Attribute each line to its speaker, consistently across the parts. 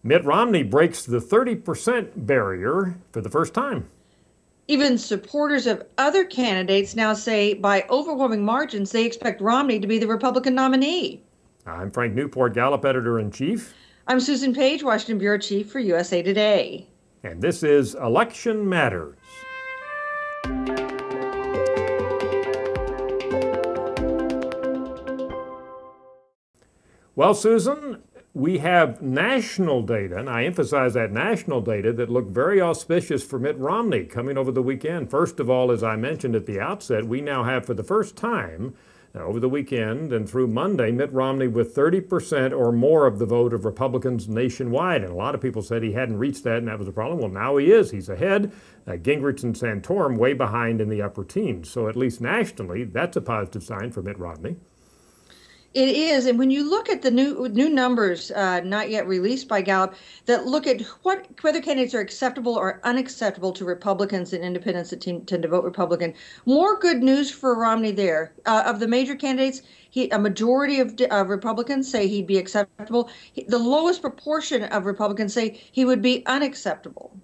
Speaker 1: Mitt Romney breaks the 30% barrier for the first time.
Speaker 2: Even supporters of other candidates now say by overwhelming margins, they expect Romney to be the Republican nominee.
Speaker 1: I'm Frank Newport, Gallup editor-in-chief.
Speaker 2: I'm Susan Page, Washington Bureau Chief for USA Today.
Speaker 1: And this is Election Matters. Well, Susan, we have national data, and I emphasize that national data, that look very auspicious for Mitt Romney coming over the weekend. First of all, as I mentioned at the outset, we now have for the first time over the weekend and through Monday, Mitt Romney with 30% or more of the vote of Republicans nationwide. And a lot of people said he hadn't reached that and that was a problem. Well, now he is. He's ahead. Gingrich and Santorum way behind in the upper teens. So at least nationally, that's a positive sign for Mitt Romney.
Speaker 2: It is, and when you look at the new numbers not yet released by Gallup that look at whether candidates are acceptable or unacceptable to Republicans and independents that tend to vote Republican, more good news for Romney there. Of the major candidates, a majority of Republicans say he'd be acceptable. The lowest proportion of Republicans say he would be unacceptable.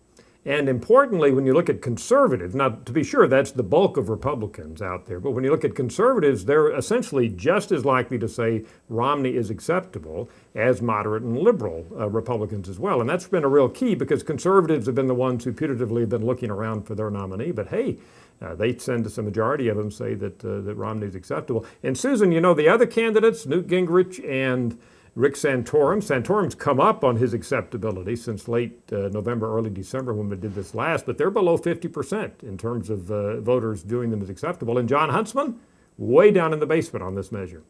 Speaker 1: And importantly, when you look at conservatives, now to be sure, that's the bulk of Republicans out there, but when you look at conservatives, they're essentially just as likely to say Romney is acceptable as moderate and liberal Republicans as well. And that's been a real key because conservatives have been the ones who putatively have been looking around for their nominee. But hey, they tend to, a majority of them say that Romney's acceptable. And Susan, you know, the other candidates, Newt Gingrich and Rick Santorum. Santorum's come up on his acceptability since late November, early December when we did this last, but they're below 50% in terms of voters viewing them as acceptable. And Jon Huntsman, way down in the basement on this measure.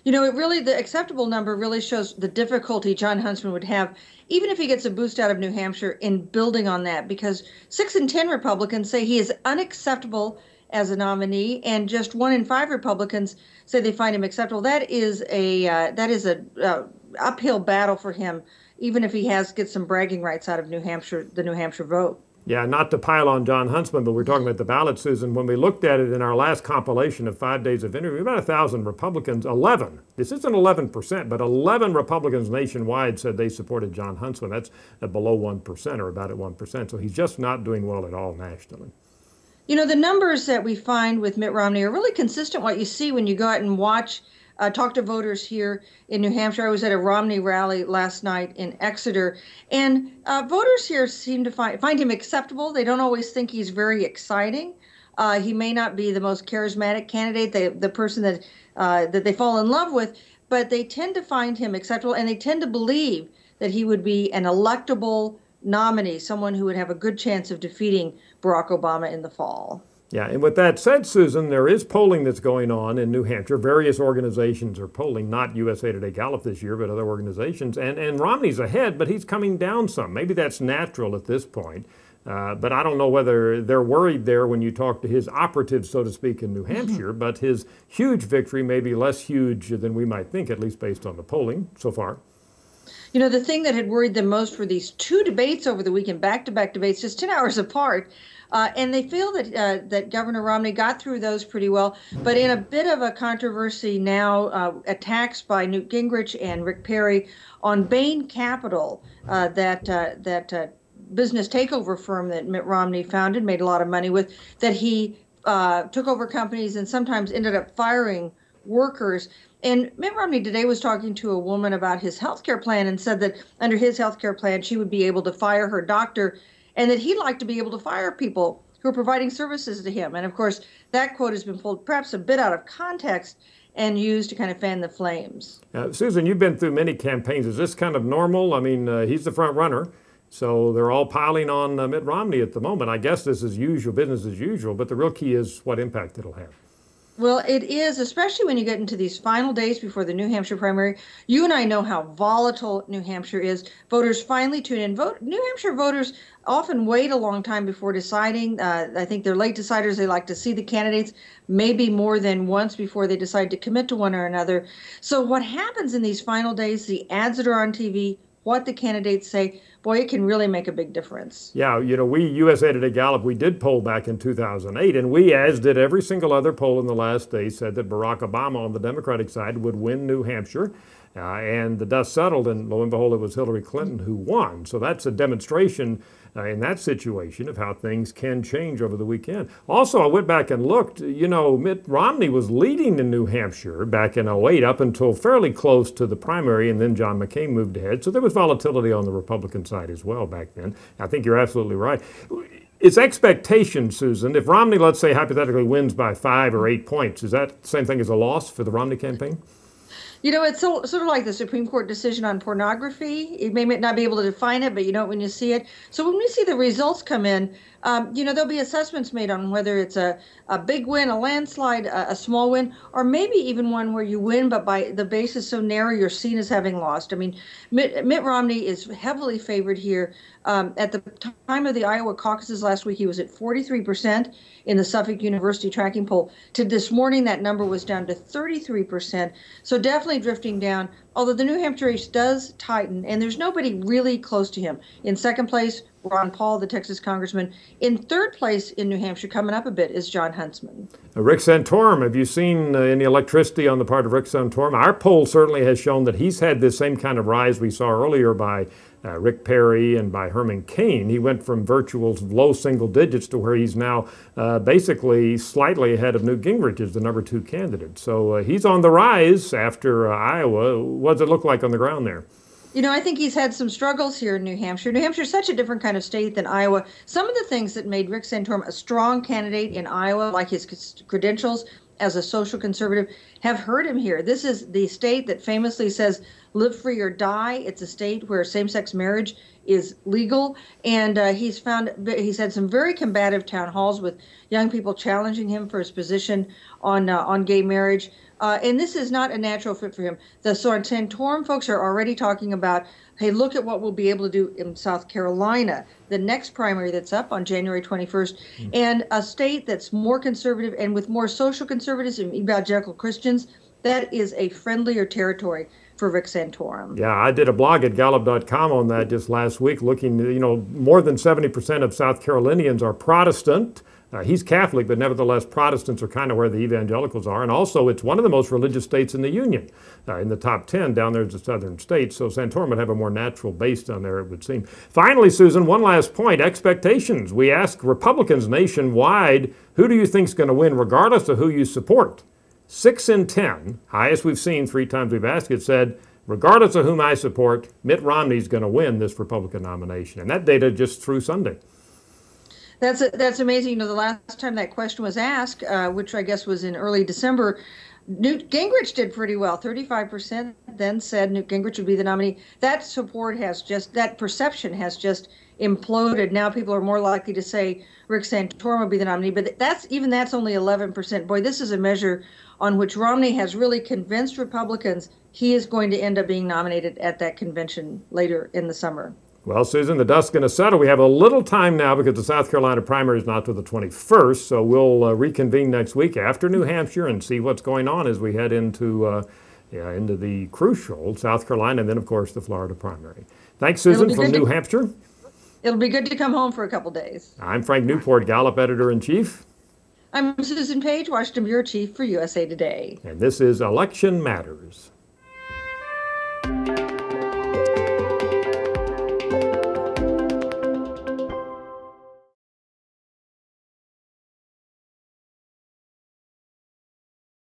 Speaker 2: You know, the acceptable number really shows the difficulty Jon Huntsman would have, even if he gets a boost out of New Hampshire, in building on that, because 6 in 10 Republicans say he is unacceptable as a nominee, and just 1 in 5 Republicans say they find him acceptable. That is a uphill battle for him, even if he gets some bragging rights out of New Hampshire, the New Hampshire vote. Yeah,
Speaker 1: not to pile on Jon Huntsman, but we're talking about the ballot, Susan. When we looked at it in our last compilation of 5 days of interview, about 1,000 Republicans, 11, this isn't 11%, but 11 Republicans nationwide said they supported Jon Huntsman. That's below 1% or about at 1%. So he's just not doing well at all nationally.
Speaker 2: You know, the numbers that we find with Mitt Romney are really consistent what you see when you go out and watch, talk to voters here in New Hampshire. I was at a Romney rally last night in Exeter, and voters here seem to find him acceptable. They don't always think he's very exciting. He may not be the most charismatic candidate, the person that they fall in love with, but they tend to find him acceptable, and they tend to believe that he would be an electable nominee, someone who would have a good chance of defeating Barack Obama in the fall.
Speaker 1: Yeah, and with that said, Susan, there is polling that's going on in New Hampshire. Various organizations are polling, not USA Today Gallup this year, but other organizations. And Romney's ahead, but he's coming down some. Maybe that's natural at this point. But I don't know whether they're worried there when you talk to his operatives, so to speak, in New Hampshire. But his huge victory may be less huge than we might think, at least based on the polling so far.
Speaker 2: You know, the thing that had worried them most were these 2 debates over the weekend, back-to-back debates, just 10 hours apart. And they feel that Governor Romney got through those pretty well. But in a bit of a controversy now, attacks by Newt Gingrich and Rick Perry on Bain Capital, that business takeover firm that Mitt Romney founded, made a lot of money with, that he took over companies and sometimes ended up firing workers. And Mitt Romney today was talking to a woman about his health care plan and said that under his health care plan, she would be able to fire her doctor and that he'd like to be able to fire people who are providing services to him. And of course, that quote has been pulled perhaps a bit out of context and used to kind of fan the flames.
Speaker 1: Susan, you've been through many campaigns. Is this kind of normal? I mean, he's the front runner, so they're all piling on Mitt Romney at the moment. I guess this is usual, business as usual, but the real key is what impact it'll have.
Speaker 2: Well, it is, especially when you get into these final days before the New Hampshire primary. You and I know how volatile New Hampshire is. Voters finally tune in. New Hampshire voters often wait a long time before deciding. I think they're late deciders. They like to see the candidates maybe more than once before they decide to commit to one or another. So what happens in these final days, the ads that are on TV, what the candidates say, boy, it can really make a big difference.
Speaker 1: Yeah, you know, we, USA Today Gallup, we did poll back in 2008, and we, as did every single other poll in the last day, said that Barack Obama on the Democratic side would win New Hampshire. And the dust settled, and lo and behold, it was Hillary Clinton who won. So that's a demonstration in that situation of how things can change over the weekend. Also, I went back and looked. You know, Mitt Romney was leading in New Hampshire back in '08 up until fairly close to the primary, and then John McCain moved ahead. So there was volatility on the Republican side as well back then. I think you're absolutely right. It's expectation, Susan. If Romney, let's say, hypothetically wins by 5 or 8 points, is that the same thing as a loss for the Romney campaign?
Speaker 2: You know, it's sort of like the Supreme Court decision on pornography. You may not be able to define it, but you know it when you see it. So when we see the results come in, you know, there'll be assessments made on whether it's a big win, a landslide, a small win, or maybe even one where you win, but by the base is so narrow, you're seen as having lost. I mean, Mitt Romney is heavily favored here. At the time of the Iowa caucuses last week, he was at 43% in the Suffolk University tracking poll. To this morning, that number was down to 33%. So definitely drifting down, although the New Hampshire race does tighten, and there's nobody really close to him. In second place, Ron Paul, the Texas congressman. In third place in New Hampshire, coming up a bit, is John Huntsman.
Speaker 1: Rick Santorum, have you seen any electricity on the part of Rick Santorum? Our poll certainly has shown that he's had this same kind of rise we saw earlier by Rick Perry and by Herman Cain. He went from virtual low single digits to where he's now basically slightly ahead of Newt Gingrich as the #2 candidate. So he's on the rise after Iowa. What does it look like on the ground there?
Speaker 2: You know, I think he's had some struggles here in New Hampshire. New Hampshire is such a different kind of state than Iowa. Some of the things that made Rick Santorum a strong candidate in Iowa, like his credentials as a social conservative, have hurt him here. This is the state that famously says, live free or die. It's a state where same-sex marriage is legal. And he's had some very combative town halls with young people challenging him for his position on gay marriage. And this is not a natural fit for him. The Santorum folks are already talking about, hey, look at what we'll be able to do in South Carolina, the next primary that's up on January 21st, and a state that's more conservative and with more social conservatives and evangelical Christians. That is a friendlier territory for Rick Santorum.
Speaker 1: Yeah, I did a blog at Gallup.com on that just last week, looking, you know, more than 70% of South Carolinians are Protestant. He's Catholic, but nevertheless, Protestants are kind of where the evangelicals are. And also, it's one of the most religious states in the Union. In the top 10, down there is the southern states. So Santorum would have a more natural base down there, it would seem. Finally, Susan, one last point, expectations. We ask Republicans nationwide, who do you think is going to win, regardless of who you support? 6 in 10, highest we've seen 3 times we've asked it, said, regardless of whom I support, Mitt Romney's going to win this Republican nomination. And that data just through Sunday.
Speaker 2: That's amazing. You know, the last time that question was asked, which I guess was in early December, Newt Gingrich did pretty well. 35% then said Newt Gingrich would be the nominee. That perception has just imploded. Now people are more likely to say Rick Santorum would be the nominee, but that's only 11%. Boy, this is a measure on which Romney has really convinced Republicans he is going to end up being nominated at that convention later in the summer. Well,
Speaker 1: Susan, the dust's going to settle. We have a little time now because the South Carolina primary is not till the 21st, so we'll reconvene next week after New Hampshire and see what's going on as we head into the crucial South Carolina and then, of course, the Florida primary. Thanks, Susan, from New Hampshire.
Speaker 2: It'll be good to come home for a couple days.
Speaker 1: I'm Frank Newport, Gallup Editor-in-Chief.
Speaker 2: I'm Susan Page, Washington Bureau Chief for USA Today.
Speaker 1: And this is Election Matters.